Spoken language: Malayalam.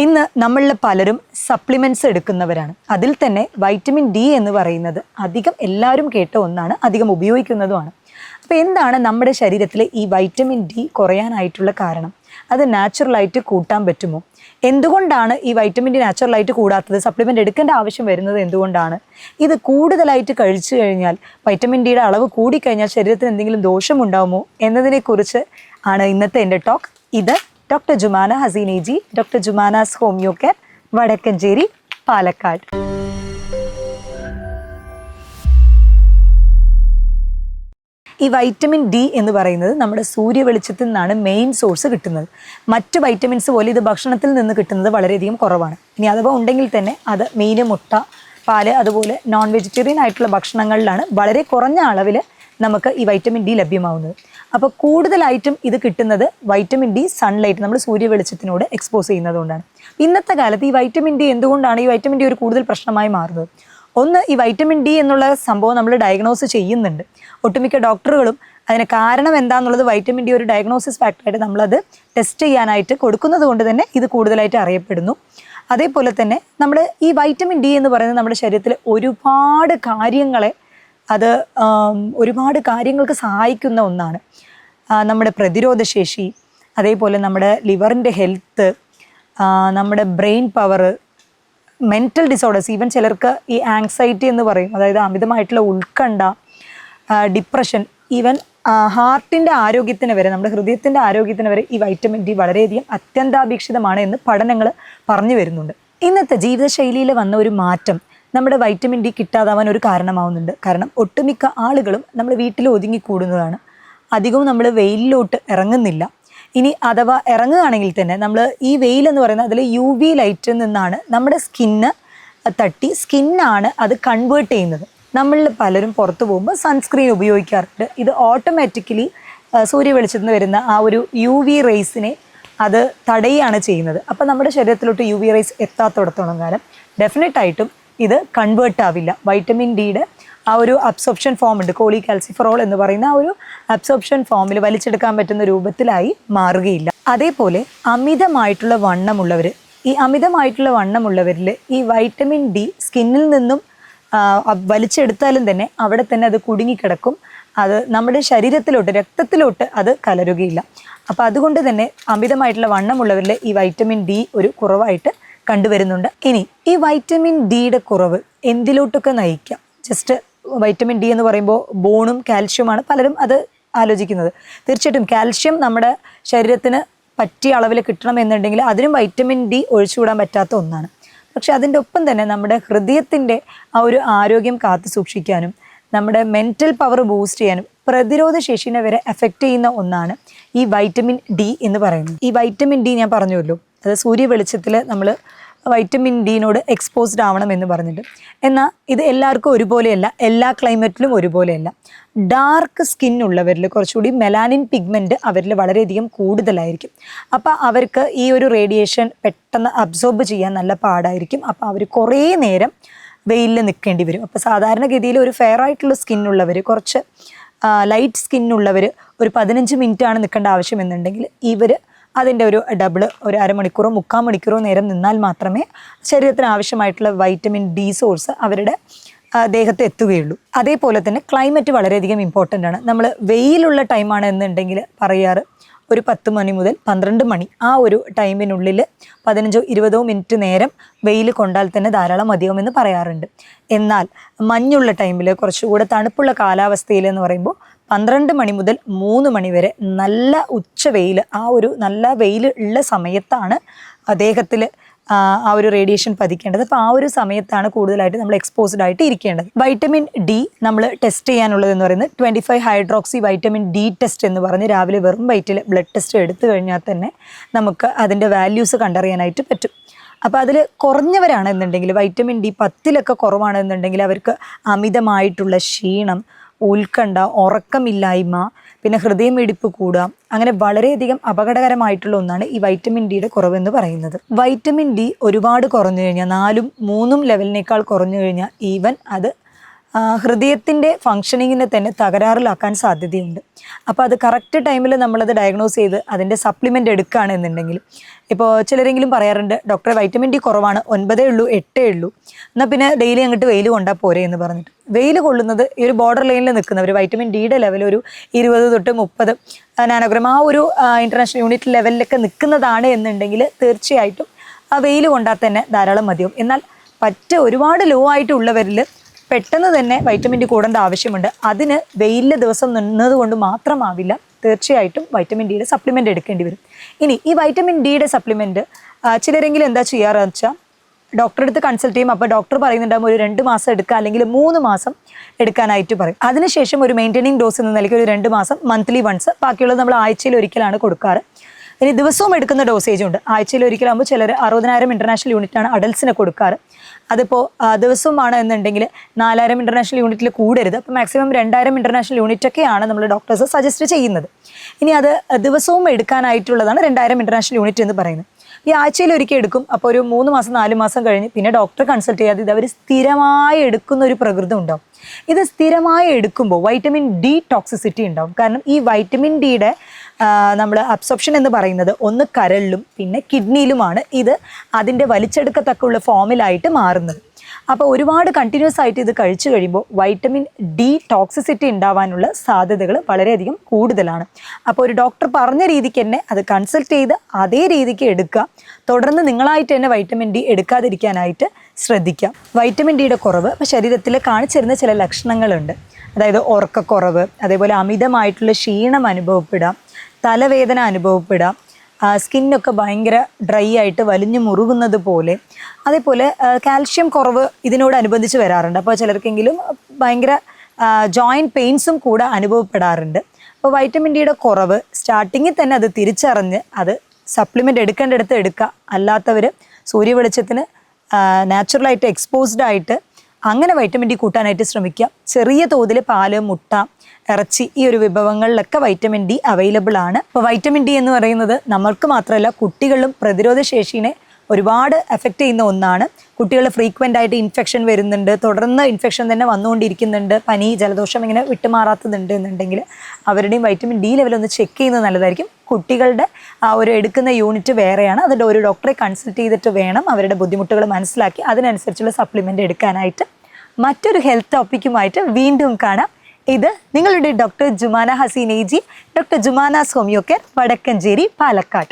ഇന്ന് നമ്മളിൽ പലരും സപ്ലിമെൻറ്റ്സ് എടുക്കുന്നവരാണ്. അതിൽ തന്നെ വൈറ്റമിൻ ഡി എന്ന് പറയുന്നത് അധികം എല്ലാവരും കേട്ട ഒന്നാണ്, അധികം ഉപയോഗിക്കുന്നതുമാണ്. അപ്പോൾ എന്താണ് നമ്മുടെ ശരീരത്തിൽ ഈ വൈറ്റമിൻ ഡി കുറയാനായിട്ടുള്ള കാരണം? അത് നാച്ചുറലായിട്ട് കൂട്ടാൻ പറ്റുമോ? എന്തുകൊണ്ടാണ് ഈ വൈറ്റമിൻ ഡി നാച്ചുറലായിട്ട് കൂടാത്തത്? സപ്ലിമെൻ്റ് എടുക്കേണ്ട ആവശ്യം വരുന്നത് എന്തുകൊണ്ടാണ്? ഇത് കൂടുതലായിട്ട് കഴിച്ചു കഴിഞ്ഞാൽ വൈറ്റമിൻ ഡിയുടെ അളവ് കൂടിക്കഴിഞ്ഞാൽ ശരീരത്തിന് എന്തെങ്കിലും ദോഷമുണ്ടാകുമോ എന്നതിനെക്കുറിച്ച് ആണ് ഇന്നത്തെ എൻ്റെ ടോക്ക്. ഇത് ഡോക്ടർ ജുമാന ഹസീനേജി, doctor Jumana's homeo care, Vadakkanchery, Palakkad. ഈ വൈറ്റമിൻ ഡി എന്ന് പറയുന്നത് നമ്മുടെ സൂര്യ വെളിച്ചത്തിൽ നിന്നാണ് മെയിൻ സോഴ്സ് കിട്ടുന്നത്. മറ്റ് വൈറ്റമിൻസ് പോലെ ഇത് ഭക്ഷണത്തിൽ നിന്ന് കിട്ടുന്നത് വളരെയധികം കുറവാണ്. ഇനി അഥവാ ഉണ്ടെങ്കിൽ തന്നെ അത് മീൻ, മുട്ട, പാല്, അതുപോലെ നോൺ വെജിറ്റേറിയൻ ആയിട്ടുള്ള ഭക്ഷണങ്ങളിലാണ് വളരെ കുറഞ്ഞ അളവിൽ നമുക്ക് ഈ വൈറ്റമിൻ ഡി ലഭ്യമാവുന്നത്. അപ്പോൾ കൂടുതലായിട്ടും ഇത് കിട്ടുന്നത് വൈറ്റമിൻ ഡി സൺലൈറ്റ്, നമ്മൾ സൂര്യ വെളിച്ചത്തിനോട് എക്സ്പോസ് ചെയ്യുന്നതുകൊണ്ടാണ്. ഇന്നത്തെ കാലത്ത് ഈ വൈറ്റമിൻ ഡി എന്തുകൊണ്ടാണ് ഈ വൈറ്റമിൻ ഡി ഒരു കൂടുതൽ പ്രശ്നമായി മാറുന്നത്? ഒന്ന്, ഈ വൈറ്റമിൻ ഡി എന്നുള്ള സംഭവം നമ്മൾ ഡയഗ്നോസ് ചെയ്യുന്നുണ്ട്. ഒട്ടുമിക്ക ഡോക്ടറുകളും അതിന് കാരണം എന്താണെന്നുള്ളത് വൈറ്റമിൻ ഡി ഒരു ഡയഗ്നോസിസ് ഫാക്ടറായിട്ട് നമ്മളത് ടെസ്റ്റ് ചെയ്യാനായിട്ട് കൊടുക്കുന്നത് കൊണ്ട് തന്നെ ഇത് കൂടുതലായിട്ട് അറിയപ്പെടുന്നു. അതേപോലെ തന്നെ നമ്മൾ ഈ വൈറ്റമിൻ ഡി എന്ന് പറയുന്നത് നമ്മുടെ ശരീരത്തിൽ ഒരുപാട് കാര്യങ്ങൾക്ക് സഹായിക്കുന്ന ഒന്നാണ്. നമ്മുടെ പ്രതിരോധശേഷി, അതേപോലെ നമ്മുടെ ലിവറിൻ്റെ ഹെൽത്ത്, നമ്മുടെ brain power, mental disorders, even ചിലർക്ക് ഈ ആങ്സൈറ്റി എന്ന് പറയും, അതായത് അമിതമായിട്ടുള്ള ഉത്കണ്ഠ, ഡിപ്രഷൻ, ഈവൻ ഹാർട്ടിൻ്റെ ആരോഗ്യത്തിന് വരെ, നമ്മുടെ ഹൃദയത്തിൻ്റെ ആരോഗ്യത്തിന് വരെ ഈ വൈറ്റമിൻ ഡി വളരെയധികം അത്യന്താപേക്ഷിതമാണ് എന്ന് പഠനങ്ങൾ പറഞ്ഞു വരുന്നുണ്ട്. ഇന്നത്തെ ജീവിതശൈലിയിൽ വന്ന ഒരു മാറ്റം നമ്മുടെ വൈറ്റമിൻ ഡി കിട്ടാതാവാൻ ഒരു കാരണമാവുന്നുണ്ട്. കാരണം ഒട്ടുമിക്ക ആളുകളും നമ്മൾ വീട്ടിൽ ഒതുങ്ങിക്കൂടുന്നതാണ്. അധികവും നമ്മൾ വെയിലിലോട്ട് ഇറങ്ങുന്നില്ല. ഇനി അഥവാ ഇറങ്ങുകയാണെങ്കിൽ തന്നെ നമ്മൾ ഈ വെയിലെന്ന് പറയുന്നത് അതിൽ UV ലൈറ്റിൽ നിന്നാണ് നമ്മുടെ സ്കിന്ന് തട്ടി, സ്കിന്നാണ് അത് കൺവേർട്ട് ചെയ്യുന്നത്. നമ്മളിൽ പലരും പുറത്തു പോകുമ്പോൾ സൺസ്ക്രീൻ ഉപയോഗിക്കാറുണ്ട്. ഇത് ഓട്ടോമാറ്റിക്കലി സൂര്യ വെളിച്ചത്തിൽ നിന്ന് വരുന്ന ആ ഒരു UV റേസിനെ അത് തടയുകയാണ് ചെയ്യുന്നത്. അപ്പോൾ നമ്മുടെ ശരീരത്തിലോട്ട് UV റേസ് എത്താത്തിടത്തോളം കാലം ഡെഫിനറ്റായിട്ടും ഇത് കൺവേർട്ട് ആവില്ല. വൈറ്റമിൻ ഡിയുടെ ആ ഒരു അബ്സോർപ്ഷൻ ഫോം ഉണ്ട്, കോളികാൽസിഫറോൾ എന്ന് പറയുന്ന ആ ഒരു അബ്സോർപ്ഷൻ ഫോമിൽ വലിച്ചെടുക്കാൻ പറ്റുന്ന രൂപത്തിലായി മാറുകയില്ല. അതേപോലെ അമിതമായിട്ടുള്ള വണ്ണമുള്ളവരിൽ ഈ വൈറ്റമിൻ ഡി സ്കിന്നിൽ നിന്നും വലിച്ചെടുത്താലും തന്നെ അവിടെ തന്നെ അത് കുടുങ്ങിക്കിടക്കും. അത് നമ്മുടെ ശരീരത്തിലോട്ട്, രക്തത്തിലോട്ട് അത് കലരുകയില്ല. അപ്പോൾ അതുകൊണ്ട് തന്നെ അമിതമായിട്ടുള്ള വണ്ണമുള്ളവരിൽ ഈ വൈറ്റമിൻ ഡി ഒരു കുറവായിട്ട് കണ്ടുവരുന്നുണ്ട്. ഇനി ഈ വൈറ്റമിൻ ഡിയുടെ കുറവ് എന്തിലോട്ടൊക്കെ നയിക്കാം? ജസ്റ്റ് വൈറ്റമിൻ ഡി എന്ന് പറയുമ്പോൾ ബോണും കാൽഷ്യവുമാണ് പലരും അത് ആലോചിക്കുന്നത്. തീർച്ചയായിട്ടും കാൽഷ്യം നമ്മുടെ ശരീരത്തിന് പറ്റിയ അളവിൽ കിട്ടണമെന്നുണ്ടെങ്കിൽ അതിനും വൈറ്റമിൻ ഡി ഒഴിച്ചുകൂടാൻ പറ്റാത്ത ഒന്നാണ്. പക്ഷെ അതിൻ്റെ ഒപ്പം തന്നെ നമ്മുടെ ഹൃദയത്തിൻ്റെ ആ ഒരു ആരോഗ്യം കാത്തു സൂക്ഷിക്കാനും നമ്മുടെ മെൻ്റൽ പവർ ബൂസ്റ്റ് ചെയ്യാനും പ്രതിരോധ ശേഷിനെ വരെ എഫക്റ്റ് ചെയ്യുന്ന ഒന്നാണ് ഈ വൈറ്റമിൻ ഡി എന്ന് പറയുന്നത്. ഈ വൈറ്റമിൻ ഡി ഞാൻ പറഞ്ഞല്ലോ, അത് സൂര്യ വെളിച്ചത്തിൽ നമ്മൾ വൈറ്റമിൻ ഡിനോട് എക്സ്പോസ്ഡ് ആവണം എന്ന് പറഞ്ഞിട്ട്. എന്നാൽ ഇത് എല്ലാവർക്കും ഒരുപോലെയല്ല, എല്ലാ ക്ലൈമറ്റിലും ഒരുപോലെയല്ല. ഡാർക്ക് സ്കിന്നുള്ളവരിൽ കുറച്ചുകൂടി മെലാനിൻ പിഗ്മെൻറ്റ് അവരിൽ വളരെയധികം കൂടുതലായിരിക്കും. അപ്പോൾ അവർക്ക് ഈ ഒരു റേഡിയേഷൻ പെട്ടെന്ന് അബ്സോർബ് ചെയ്യാൻ നല്ല പാടായിരിക്കും. അപ്പോൾ അവർ കുറേ നേരം വെയിലിൽ നിൽക്കേണ്ടി വരും. അപ്പോൾ സാധാരണഗതിയിൽ ഒരു ഫെയർ ആയിട്ടുള്ള സ്കിന്നുള്ളവർ, കുറച്ച് ലൈറ്റ് സ്കിന്നുള്ളവർ ഒരു 15 മിനിറ്റാണ് നിൽക്കേണ്ട ആവശ്യമെന്നുണ്ടെങ്കിൽ ഇവർ അതിൻ്റെ ഒരു ഡബിള്, ഒരു അരമണിക്കൂറോ 3/4 മണിക്കൂറോ നേരം നിന്നാൽ മാത്രമേ ശരീരത്തിന് ആവശ്യമായിട്ടുള്ള വൈറ്റമിൻ ഡി സോഴ്സ് അവരുടെ ദേഹത്ത് എത്തുകയുള്ളൂ. അതേപോലെ തന്നെ ക്ലൈമറ്റ് വളരെയധികം ഇമ്പോർട്ടൻ്റ് ആണ്. നമ്മൾ വെയിലുള്ള ടൈമാണ് എന്നുണ്ടെങ്കിൽ പറയാറ് ഒരു 10 മണി മുതൽ 12 മണി ആ ഒരു ടൈമിനുള്ളിൽ 15-20 മിനിറ്റ് നേരം വെയിൽ കൊണ്ടാൽ തന്നെ ധാരാളം മതിയാവുമെന്ന് പറയാറുണ്ട്. എന്നാൽ മഞ്ഞുള്ള ടൈമിൽ, കുറച്ചുകൂടെ തണുപ്പുള്ള കാലാവസ്ഥയിൽ എന്ന് പറയുമ്പോൾ 12 മണി മുതൽ 3 മണി വരെ നല്ല ഉച്ചവെയിൽ, ആ ഒരു നല്ല വെയിൽ ഉള്ള സമയത്താണ് ദേഹത്തിൽ ആ ഒരു റേഡിയേഷൻ പതിക്കേണ്ടത്. അപ്പോൾ ആ ഒരു സമയത്താണ് കൂടുതലായിട്ട് നമ്മൾ എക്സ്പോസ്ഡ് ആയിട്ട് ഇരിക്കേണ്ടത്. വൈറ്റമിൻ ഡി നമ്മൾ ടെസ്റ്റ് ചെയ്യാനുള്ളതെന്ന് പറയുന്നത് 25 ഹൈഡ്രോക്സി വൈറ്റമിൻ ഡി ടെസ്റ്റ് എന്ന് പറഞ്ഞ് രാവിലെ വെറും വയറ്റിൽ ബ്ലഡ് ടെസ്റ്റ് എടുത്തു കഴിഞ്ഞാൽ തന്നെ നമുക്ക് അതിൻ്റെ വാല്യൂസ് കണ്ടറിയാനായിട്ട് പറ്റും. അപ്പോൾ അതിൽ കുറഞ്ഞവരാണെന്നുണ്ടെങ്കിൽ, വൈറ്റമിൻ ഡി 10 കുറവാണെന്നുണ്ടെങ്കിൽ അവർക്ക് അമിതമായിട്ടുള്ള ക്ഷീണം, ഉത്കണ്ഠ, ഉറക്കമില്ലായ്മ, പിന്നെ ഹൃദയമിടിപ്പ് കൂടുക, അങ്ങനെ വളരെയധികം അപകടകരമായിട്ടുള്ള ഒന്നാണ് ഈ വൈറ്റമിൻ ഡിയുടെ കുറവെന്ന് പറയുന്നത്. വൈറ്റമിൻ ഡി ഒരുപാട് കുറഞ്ഞു കഴിഞ്ഞാൽ, 4-3 ലെവലിനേക്കാൾ കുറഞ്ഞു കഴിഞ്ഞാൽ ഈവൻ അത് ഹൃദയത്തിൻ്റെ ഫങ്ഷനിങ്ങിനെ തന്നെ തകരാറിലാക്കാൻ സാധ്യതയുണ്ട്. അപ്പോൾ അത് കറക്റ്റ് ടൈമിൽ നമ്മളത് ഡയഗ്നോസ് ചെയ്ത് അതിൻ്റെ സപ്ലിമെൻ്റ് എടുക്കുകയാണെന്നുണ്ടെങ്കിൽ, ഇപ്പോൾ ചിലരെങ്കിലും പറയാറുണ്ട് ഡോക്ടറെ വൈറ്റമിൻ ഡി കുറവാണ്, 9 ഉള്ളൂ 8 ഉള്ളൂ, എന്നാൽ പിന്നെ ഡെയിലി അങ്ങോട്ട് വെയിൽ കൊണ്ടാൽ പോരെ എന്ന് പറഞ്ഞിട്ട്. വെയിൽ കൊള്ളുന്നത് ഈ ഒരു ബോർഡർ ലൈനിൽ നിൽക്കുന്നവർ വൈറ്റമിൻ ഡിയുടെ ലെവൽ ഒരു 20 തൊട്ട് 30 നാനോഗ്രാം ആ ഒരു ഇൻ്റർനാഷണൽ യൂണിറ്റ് ലെവലിലൊക്കെ നിൽക്കുന്നതാണ് എന്നുണ്ടെങ്കിൽ തീർച്ചയായിട്ടും ആ വെയിൽ കൊണ്ടാൽ തന്നെ ധാരാളം മതിയാവും. എന്നാൽ ഒരുപാട് ലോ ആയിട്ടുള്ളവരിൽ പെട്ടെന്ന് തന്നെ വൈറ്റമിൻ ഡി കൂടേണ്ട ആവശ്യമുണ്ട്. അതിന് വെയിലിൽ ദിവസം നിന്നത് കൊണ്ട് മാത്രമാവില്ല, തീർച്ചയായിട്ടും വൈറ്റമിൻ ഡിയുടെ സപ്ലിമെൻ്റ് എടുക്കേണ്ടി വരും. ഇനി ഈ വൈറ്റമിൻ ഡിയുടെ സപ്ലിമെൻറ്റ് ചിലരെങ്കിലും എന്താ ചെയ്യാറെന്ന് വെച്ചാൽ ഡോക്ടറെ അടുത്ത് കൺസൾട്ട് ചെയ്യും. അപ്പോൾ ഡോക്ടർ പറയുന്നുണ്ടാകും ഒരു 2 മാസം എടുക്കുക അല്ലെങ്കിൽ 3 മാസം എടുക്കാനായിട്ട് പറയും. അതിനുശേഷം ഒരു മെയിൻറ്റെയിനിങ് ഡോസ് എന്ന നിലയ്ക്ക് ഒരു 2 മാസം മന്ത്ലി വൺസ്, ബാക്കിയുള്ളത് നമ്മൾ ആഴ്ചയിൽ ഒരിക്കലാണ് കൊടുക്കാറ്. ഇനി ദിവസവും എടുക്കുന്ന ഡോസേജ് ഉണ്ട്. ആഴ്ചയിൽ ഒരിക്കലാകുമ്പോൾ ചിലർ 60,000 ഇൻ്റർനാഷണൽ യൂണിറ്റാണ് അഡൽസിനെ കൊടുക്കാറ്. അതിപ്പോൾ ദിവസവുമാണ് എന്നുണ്ടെങ്കിൽ 4,000 ഇൻ്റർനാഷണൽ യൂണിറ്റിൽ കൂടരുത്. അപ്പോൾ മാക്സിമം 2,000 ഇൻ്റർനാഷണൽ യൂണിറ്റൊക്കെയാണ് നമ്മൾ ഡോക്ടേഴ്സ് സജസ്റ്റ് ചെയ്യുന്നത്. ഇനി അത് ദിവസവും എടുക്കാനായിട്ടുള്ളതാണ് 2,000 ഇൻ്റർനാഷണൽ യൂണിറ്റ് എന്ന് പറയുന്നത്. ഈ ആഴ്ചയിൽ ഒരിക്കൽ എടുക്കും. അപ്പോൾ ഒരു 3 മാസം 4 മാസം കഴിഞ്ഞ് പിന്നെ ഡോക്ടറെ കൺസൾട്ട് ചെയ്യാതെ ഇത് അവർ സ്ഥിരമായി എടുക്കുന്ന ഒരു പ്രകൃതം ഉണ്ടാവും. ഇത് സ്ഥിരമായി എടുക്കുമ്പോൾ വൈറ്റമിൻ ഡി ടോക്സിസിറ്റി ഉണ്ടാവും. കാരണം ഈ വൈറ്റമിൻ ഡിയുടെ നമ്മൾ അബ്സോർപ്ഷൻ എന്ന് പറയുന്നത് ഒന്ന് കരളിലും പിന്നെ കിഡ്നിയിലുമാണ് ഇത് അതിൻ്റെ വലിച്ചെടുക്കത്തക്കുള്ള ഫോമിലായിട്ട് മാറുന്നത്. അപ്പോൾ ഒരുപാട് കണ്ടിന്യൂസ് ആയിട്ട് ഇത് കഴിച്ചു കഴിയുമ്പോൾ വൈറ്റമിൻ ഡി ടോക്സിസിറ്റി ഉണ്ടാവാനുള്ള സാധ്യതകൾ വളരെയധികം കൂടുതലാണ്. അപ്പോൾ ഒരു ഡോക്ടർ പറഞ്ഞ രീതിക്ക് തന്നെ അത് കൺസൾട്ട് ചെയ്ത് അതേ രീതിക്ക് എടുക്കുക. തുടർന്ന് നിങ്ങളായിട്ട് തന്നെ വൈറ്റമിൻ ഡി എടുക്കാതിരിക്കാനായിട്ട് ശ്രദ്ധിക്കാം. വൈറ്റമിൻ ഡിയുടെ കുറവ് ഇപ്പോൾ ശരീരത്തിൽ കാണിച്ചിരുന്ന ചില ലക്ഷണങ്ങളുണ്ട്. അതായത് ഉറക്കക്കുറവ്, അതേപോലെ അമിതമായിട്ടുള്ള ക്ഷീണം അനുഭവപ്പെടാം, തലവേദന അനുഭവപ്പെടാം, സ്കിന്നൊക്കെ ഭയങ്കര ഡ്രൈ ആയിട്ട് വലിഞ്ഞു മുറുകുന്നത് പോലെ, അതേപോലെ കാൽഷ്യം കുറവ് ഇതിനോടനുബന്ധിച്ച് വരാറുണ്ട്. അപ്പോൾ ചിലർക്കെങ്കിലും ഭയങ്കര ജോയിൻറ്റ് പെയിൻസും കൂടെ അനുഭവപ്പെടാറുണ്ട്. അപ്പോൾ വൈറ്റമിൻ ഡിയുടെ കുറവ് സ്റ്റാർട്ടിങ്ങിൽ തന്നെ അത് തിരിച്ചറിഞ്ഞ് അത് സപ്ലിമെൻ്റ് എടുക്കേണ്ടടുത്ത് എടുക്കുക. അല്ലാത്തവർ സൂര്യവെളിച്ചത്തിന് നാച്ചുറലായിട്ട് എക്സ്പോസ്ഡ് ആയിട്ട് അങ്ങനെ വൈറ്റമിൻ ഡി കൂട്ടാനായിട്ട് ശ്രമിക്കുക. ചെറിയ തോതിൽ പാല്, മുട്ട, ഇറച്ചി ഈ ഒരു വിഭവങ്ങളിലൊക്കെ വൈറ്റമിൻ ഡി അവൈലബിൾ ആണ്. അപ്പോൾ വൈറ്റമിൻ ഡി എന്ന് പറയുന്നത് നമ്മൾക്ക് മാത്രമല്ല കുട്ടികളിലും പ്രതിരോധ ശേഷിനെ ഒരുപാട് എഫക്റ്റ് ചെയ്യുന്ന ഒന്നാണ്. കുട്ടികൾ ഫ്രീക്വൻ്റ് ആയിട്ട് ഇൻഫെക്ഷൻ വരുന്നുണ്ട്, തുടർന്ന് ഇൻഫെക്ഷൻ തന്നെ വന്നുകൊണ്ടിരിക്കുന്നുണ്ട്, പനി ജലദോഷം ഇങ്ങനെ വിട്ടുമാറാത്തതുണ്ട് എന്നുണ്ടെങ്കിൽ അവരുടെയും വൈറ്റമിൻ ഡി ലെവൽ ഒന്ന് ചെക്ക് ചെയ്യുന്നത് നല്ലതായിരിക്കും. കുട്ടികളുടെ ഒരു എടുക്കുന്ന യൂണിറ്റ് വേറെയാണ്. അതിൻ്റെ ഒരു ഡോക്ടറെ കൺസൾട്ട് ചെയ്തിട്ട് വേണം അവരുടെ ബുദ്ധിമുട്ടുകൾ മനസ്സിലാക്കി അതിനനുസരിച്ചുള്ള സപ്ലിമെൻ്റ് എടുക്കാനായിട്ട്. മറ്റൊരു ഹെൽത്ത് ടോപ്പിക്കുമായിട്ട് വീണ്ടും കാണാം. ഇത് നിങ്ങളുടെ doctor Jumana Haseen AG, doctor Jumana's homeo care, Vadakkanchery, Palakkad.